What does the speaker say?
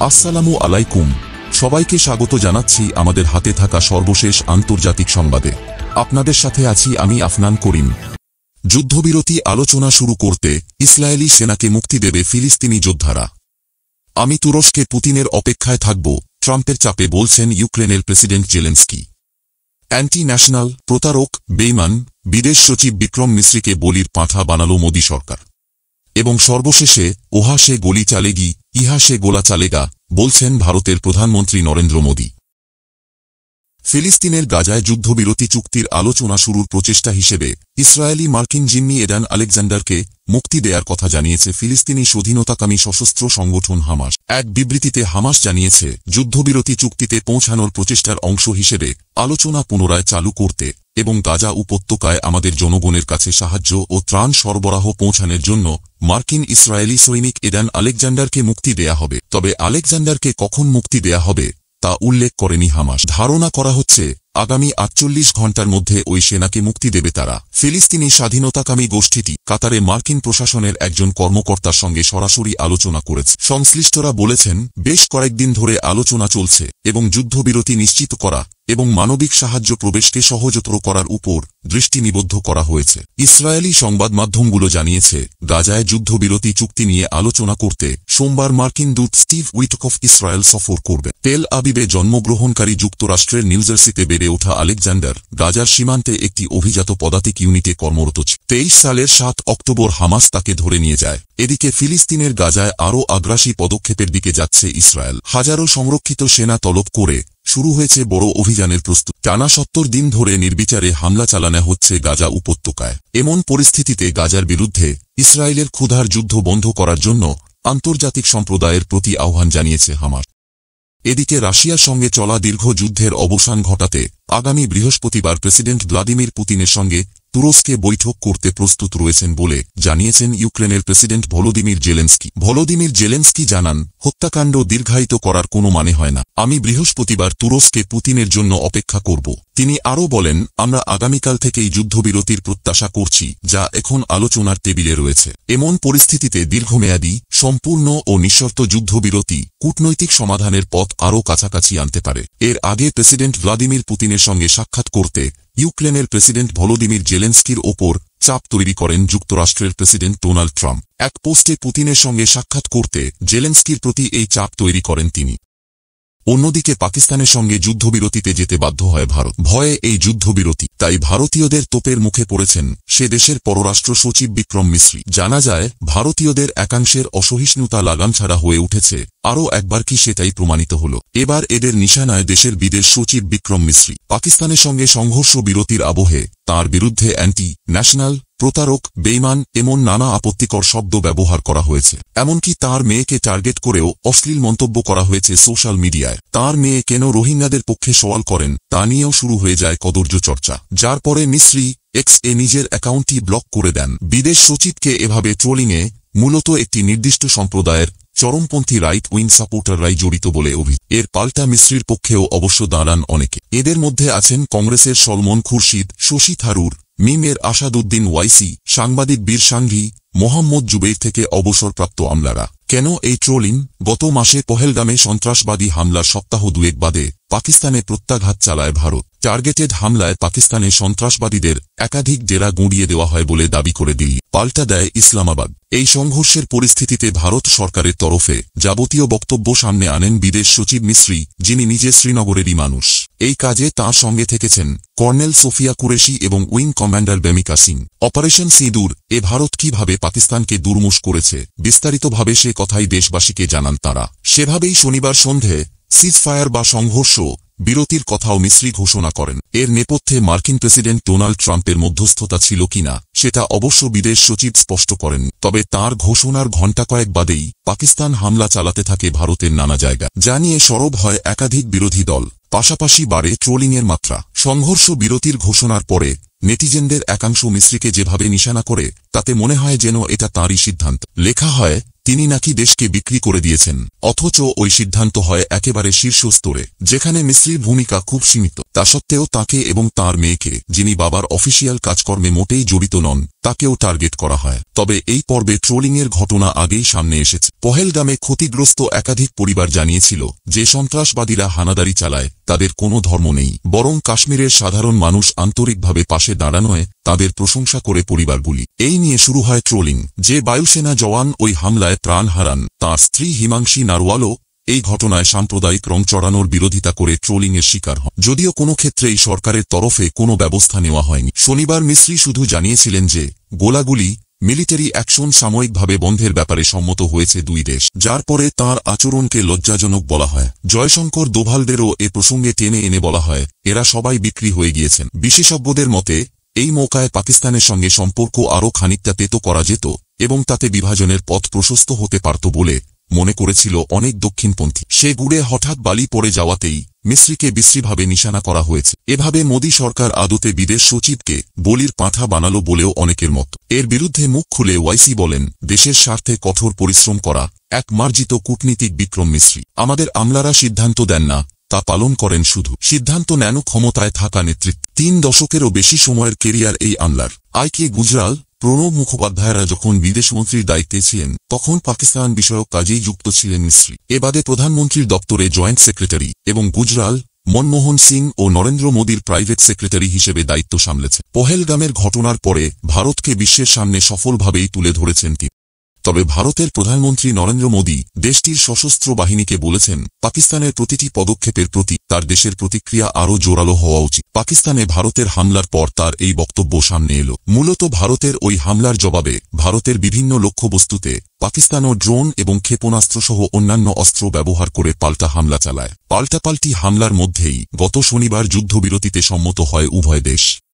আসসালামু আলাইকুম, সবাইকে স্বাগত জানাচ্ছি আমাদের হাতে থাকা সর্বশেষ আন্তর্জাতিক সংবাদে। আপনাদের সাথে আছি আমি আফনান করিম। যুদ্ধবিরতি আলোচনা শুরু করতে ইসরায়েলি সেনাকে মুক্তি দেবে ফিলিস্তিনি যোদ্ধারা। আমি তুরস্কে পুতিনের অপেক্ষায় থাকব, ট্রাম্পের চাপে বলছেন ইউক্রেনের প্রেসিডেন্ট জেলেনস্কি। অ্যান্টি ন্যাশনাল, প্রতারক, বেইমান বিদেশ সচিব বিক্রম মিশ্রিকে বলির পাঁঠা বানাল মোদী সরকার। এবং সর্বশেষে ওহা সে গলি চালেগি, ইহা সে গোলা চালেগা বলছেন ভারতের প্রধানমন্ত্রী নরেন্দ্র মোদী। ফিলিস্তিনের গাজায় যুদ্ধবিরতি চুক্তির আলোচনা শুরুর প্রচেষ্টা হিসেবে ইসরায়েলি মার্কিন জিম্মি এডান আলেকজান্ডারকে মুক্তি দেয়ার কথা জানিয়েছে ফিলিস্তিনি স্বাধীনতাকামী সশস্ত্র সংগঠন হামাস। এক বিবৃতিতে হামাস জানিয়েছে, যুদ্ধবিরতি চুক্তিতে পৌঁছানোর প্রচেষ্টার অংশ হিসেবে আলোচনা পুনরায় চালু করতে এবং গাজা উপত্যকায় আমাদের জনগণের কাছে সাহায্য ও ত্রাণ সরবরাহ পৌঁছানোর জন্য মার্কিন ইসরায়েলি সৈনিক এডান আলেকজান্ডারকে মুক্তি দেয়া হবে। তবে আলেকজান্ডারকে কখন মুক্তি দেয়া হবে তা উল্লেখ করেনি হামাস। ধারণা করা হচ্ছে আগামী ৪৮ ঘণ্টার মধ্যে ওই সেনাকে মুক্তি দেবে তারা। ফিলিস্তিনি স্বাধীনতাকামী গোষ্ঠীটি কাতারে মার্কিন প্রশাসনের একজন কর্মকর্তার সঙ্গে সরাসরি আলোচনা করেছে। সংশ্লিষ্টরা বলেছেন, বেশ কয়েকদিন ধরে আলোচনা চলছে এবং যুদ্ধবিরতি নিশ্চিত করা এবং মানবিক সাহায্য প্রবেশকে সহজতর করার উপর দৃষ্টি নিবদ্ধ করা হয়েছে। ইসরায়েলি সংবাদ মাধ্যমগুলো জানিয়েছে, গাজায় যুদ্ধবিরতি চুক্তি নিয়ে আলোচনা করতে সোমবার মার্কিন দূত স্টিভ উইটকফ ইসরায়েল সফর করবে। তেল আবিবে জন্মগ্রহণকারী যুক্তরাষ্ট্রের নিউজার্সিতে বেড়ে ওঠা আলেকজান্ডার গাজার সীমান্তে একটি অভিজাত পদাতিক ইউনিটে কর্মরত ছিল। ২৩ সালের ৭ অক্টোবর হামাস তাকে ধরে নিয়ে যায়। এদিকে ফিলিস্তিনের গাজায় আরও আগ্রাসী পদক্ষেপের দিকে যাচ্ছে ইসরায়েল। হাজারো সংরক্ষিত সেনা তলব করে শুরু হয়েছে বড় অভিযানের প্রস্তুতি। টানা ৭০ দিন ধরে নির্বিচারে হামলা চালানো হচ্ছে গাজা উপত্যকায়। এমন পরিস্থিতিতে গাজার বিরুদ্ধে ইসরায়েলের ক্ষুধার যুদ্ধ বন্ধ করার জন্য আন্তর্জাতিক সম্প্রদায়ের প্রতি আহ্বান জানিয়েছে হামাস। এদিকে রাশিয়ার সঙ্গে চলা দীর্ঘ যুদ্ধের অবসান ঘটাতে আগামী বৃহস্পতিবার প্রেসিডেন্ট ভ্লাদিমির পুতিনের সঙ্গে তুরস্কে বৈঠক করতে প্রস্তুত রয়েছেন বলে জানিয়েছেন ইউক্রেনের president Volodymyr Zelensky. Volodymyr Zelensky জানান, হত্যাকাণ্ড দীর্ঘায়িত করার কোনো মানে হয় না। আমি বৃহস্পতিবার তুরস্কে পুতিনের জন্য অপেক্ষা করব। তিনি আরও বলেন, আমরা আগামীকাল থেকেই যুদ্ধবিরতির প্রত্যাশা করছি, যা এখন আলোচনার টেবিলে রয়েছে। এমন পরিস্থিতিতে দীর্ঘমেয়াদী, সম্পূর্ণ ও নিঃশর্ত যুদ্ধবিরতি কূটনৈতিক সমাধানের পথ আরও কাছাকাছি আনতে পারে। এর আগে প্রেসিডেন্ট ভ্লাদিমির পুতিনের সঙ্গে সাক্ষাৎ করতে ইউক্রেনের প্রেসিডেন্ট ভলোদিমির জেলেনস্কির ওপর চাপ তৈরি করেন যুক্তরাষ্ট্রের প্রেসিডেন্ট ডোনাল্ড ট্রাম্প। এক পোস্টে পুতিনের সঙ্গে সাক্ষাৎ করতে জেলেনস্কির প্রতি এই চাপ তৈরি করেন তিনি। অন্যদিকে পাকিস্তানের সঙ্গে যুদ্ধবিরতিতে যেতে বাধ্য হয় ভারত। ভয়ে এই যুদ্ধবিরতি, তাই ভারতীয়দের তোপের মুখে পড়েছেন সে দেশের পররাষ্ট্র সচিব বিক্রম মিশ্রি। জানা যায়, ভারতীয়দের একাংশের অসহিষ্ণুতা লাগামছাড়া হয়ে উঠেছে। আরও একবার কি সেটাই প্রমাণিত হল। এবার এদের নিশানায় দেশের বিদেশ সচিব বিক্রম মিশ্রি। পাকিস্তানের সঙ্গে সংঘর্ষ বিরতির আবহে তার বিরুদ্ধে অ্যান্টি ন্যাশনাল, প্রতারক, বেইমান এমন নানা আপত্তিকর শব্দ ব্যবহার করা হয়েছে। এমনকি তার মেয়েকে টার্গেট করেও অশ্লীল মন্তব্য করা হয়েছে সোশ্যাল মিডিয়ায়। তার মেয়ে কেন রোহিঙ্গাদের পক্ষে সওয়াল করেন তা নিয়েও শুরু হয়ে যায় কদর্য চর্চা, যার পরে মিশ্রি এক্স এ নিজের অ্যাকাউন্টটি ব্লক করে দেন। বিদেশ সচিবকে এভাবে ট্রোলিংয়ে মূলত একটি নির্দিষ্ট সম্প্রদায়ের চরমপন্থী রাইট উইং সাপোর্টাররাই জড়িত বলে অভিযোগ। এর পাল্টা মিশ্রির পক্ষেও অবশ্য দাঁড়ান অনেকে। এদের মধ্যে আছেন কংগ্রেসের সলমন খুরশিদ, শশী থারুর, মিমের আসাদুদ্দিন ওয়াইসি, সাংবাদিক বীর সাংঘি, মোহাম্মদ জুবেইর থেকে অবসরপ্রাপ্ত আমলারা। কেন এই ট্রোলিং? গত মাসে পহেলগামে সন্ত্রাসবাদী হামলার সপ্তাহ দুয়েক বাদে পাকিস্তানে প্রত্যাঘাত চালায় ভারত। টার্গেটেড হামলায় পাকিস্তানে সন্ত্রাসবাদীদের একাধিক ডেরা গুঁড়িয়ে দেওয়া হয় বলে দাবি করে দিল্লি, পাল্টা দেয় ইসলামাবাদ। এই সংঘর্ষের পরিস্থিতিতে ভারত সরকারের তরফে যাবতীয় বক্তব্য সামনে আনেন বিদেশ সচিব মিশ্রি, যিনি নিজে শ্রীনগরেরই মানুষ। এই কাজে তাঁর সঙ্গে থেকেছেন কর্নেল সোফিয়া কুরেশি এবং wing commander Bemika Singh. Operation সিঁদুর এ ভারত কিভাবে পাকিস্তানকে দুর্মুষ করেছে, বিস্তারিতভাবে সে কথাই দেশবাসীকে জানান তাঁরা। সেভাবেই শনিবার সন্ধে সিজফায়ার বা সংঘর্ষ বিরতির কথাও মিশ্রি ঘোষণা করেন। এর নেপথ্যে মার্কিন প্রেসিডেন্ট ডোনাল্ড ট্রাম্পের মধ্যস্থতা ছিল কিনা সেটা অবশ্য বিদেশ সচিব স্পষ্ট করেন। তবে তার ঘোষণার ঘণ্টা কয়েক বাদেই পাকিস্তান হামলা চালাতে থাকে ভারতের নানা জায়গা, যা নিয়ে সরব হয় একাধিক বিরোধী দল। পাশাপাশি বাড়ে ট্রোলিংয়ের মাত্রা। সংঘর্ষ বিরতির ঘোষণার পরে নেটিজেনদের একাংশ মিশ্রিকে যেভাবে নিশানা করে তাতে মনে হয় যেন এটা তাঁরই সিদ্ধান্ত। লেখা হয় তিনি নাকি দেশকে বিক্রি করে দিয়েছেন, অথচ ওই সিদ্ধান্ত হয় একেবারে শীর্ষ স্তরে, যেখানে মিস্ত্রির ভূমিকা খুব সীমিত। তা সত্ত্বেও তাকে এবং তার মেয়েকে, যিনি বাবার অফিসিয়াল কাজকর্মে মোটেই জড়িত নন, তাকেও টার্গেট করা হয়। তবে এই পর্বে ট্রোলিংয়ের ঘটনা আগেই সামনে এসেছে। পহেলগামে ক্ষতিগ্রস্ত একাধিক পরিবার জানিয়েছিল যে সন্ত্রাসবাদীরা হানাদারি চালায় তাদের কোনো ধর্ম নেই, বরং কাশ্মীরের সাধারণ মানুষ আন্তরিকভাবে পাশে দাঁড়ানোয় তাদের প্রশংসা করে পরিবারগুলি। এই নিয়ে শুরু হয় ট্রোলিং। যে বায়ুসেনা জওয়ান ওই হামলায় প্রাণ হারান, তাঁর স্ত্রী হিমাংশী নারওয়ালও এই ঘটনায় সাম্প্রদায়িক রং চড়ানোর বিরোধিতা করে ট্রোলিংয়ের শিকার হন, যদিও কোনো ক্ষেত্রেই সরকারের তরফে কোনো ব্যবস্থা নেওয়া হয়নি। শনিবার মিস্ত্রি শুধু জানিয়েছিলেন যে গোলাগুলি মিলিটারি অ্যাকশন সাময়িকভাবে বন্ধের ব্যাপারে সম্মত হয়েছে দুই দেশ, যার পরে তাঁর আচরণকে লজ্জাজনক বলা হয়। জয়শঙ্কর দোভালদেরও এ প্রসঙ্গে টেনে এনে বলা হয় এরা সবাই বিক্রি হয়ে গিয়েছেন। বিশেষজ্ঞদের মতে এই মৌকায় পাকিস্তানের সঙ্গে সম্পর্ক আরও খানিকটা তেতো করা যেত এবং তাতে বিভাজনের পথ প্রশস্ত হতে পারত বলে মনে করেছিল অনেক দক্ষিণপন্থী। সে গুড়ে হঠাৎ বালি পড়ে যাওয়াতেই মিস্ত্রিকে বিশ্রীভাবে নিশানা করা হয়েছে। এভাবে মোদী সরকার আদতে বিদেশ সচিবকে বলির পাঁঠা বানালো বলেও অনেকের মত। এর বিরুদ্ধে মুখ খুলে ওয়াইসি বলেন, দেশের স্বার্থে কঠোর পরিশ্রম করা এক মার্জিত কূটনীতিক বিক্রম মিস্ত্রি। আমাদের আমলারা সিদ্ধান্ত দেন না, তা পালন করেন শুধু। সিদ্ধান্ত নেন ক্ষমতায় থাকা নেতৃত্ব। 3 দশকেরও বেশি সময়ের কেরিয়ার এই আমলার। কে গুজরাল, প্রণব মুখোপাধ্যায়রা যখন বিদেশমন্ত্রীর দায়িত্বে ছিলেন তখন পাকিস্তান বিষয়ক কাজেই যুক্ত ছিলেন মিস্ত্রি। এবাদে প্রধানমন্ত্রীর দপ্তরে জয়েন্ট সেক্রেটারি এবং গুজরাল মনমোহন সিং ও নরেন্দ্র মোদীর প্রাইভেট সেক্রেটারি হিসেবে দায়িত্ব সামলেছে। পহেলগামের ঘটনার পরে ভারতকে বিশ্বের সামনে সফলভাবেই তুলে ধরেছেন তিনি। তবে ভারতের প্রধানমন্ত্রী নরেন্দ্র মোদী দেশটির সশস্ত্র বাহিনীকে বলেছেন পাকিস্তানের প্রতিটি পদক্ষেপের প্রতি তার দেশের প্রতিক্রিয়া আরও জোরালো হওয়া উচিত। পাকিস্তানে ভারতের হামলার পর তার এই বক্তব্য সামনে এলো। মূলত ভারতের ওই হামলার জবাবে ভারতের বিভিন্ন লক্ষ্যবস্তুতে পাকিস্তানও ড্রোন এবং ক্ষেপণাস্ত্রসহ অন্যান্য অস্ত্র ব্যবহার করে পাল্টা হামলা চালায়। পাল্টাপাল্টি হামলার মধ্যেই গত শনিবার যুদ্ধবিরতিতে সম্মত হয় উভয় দেশ।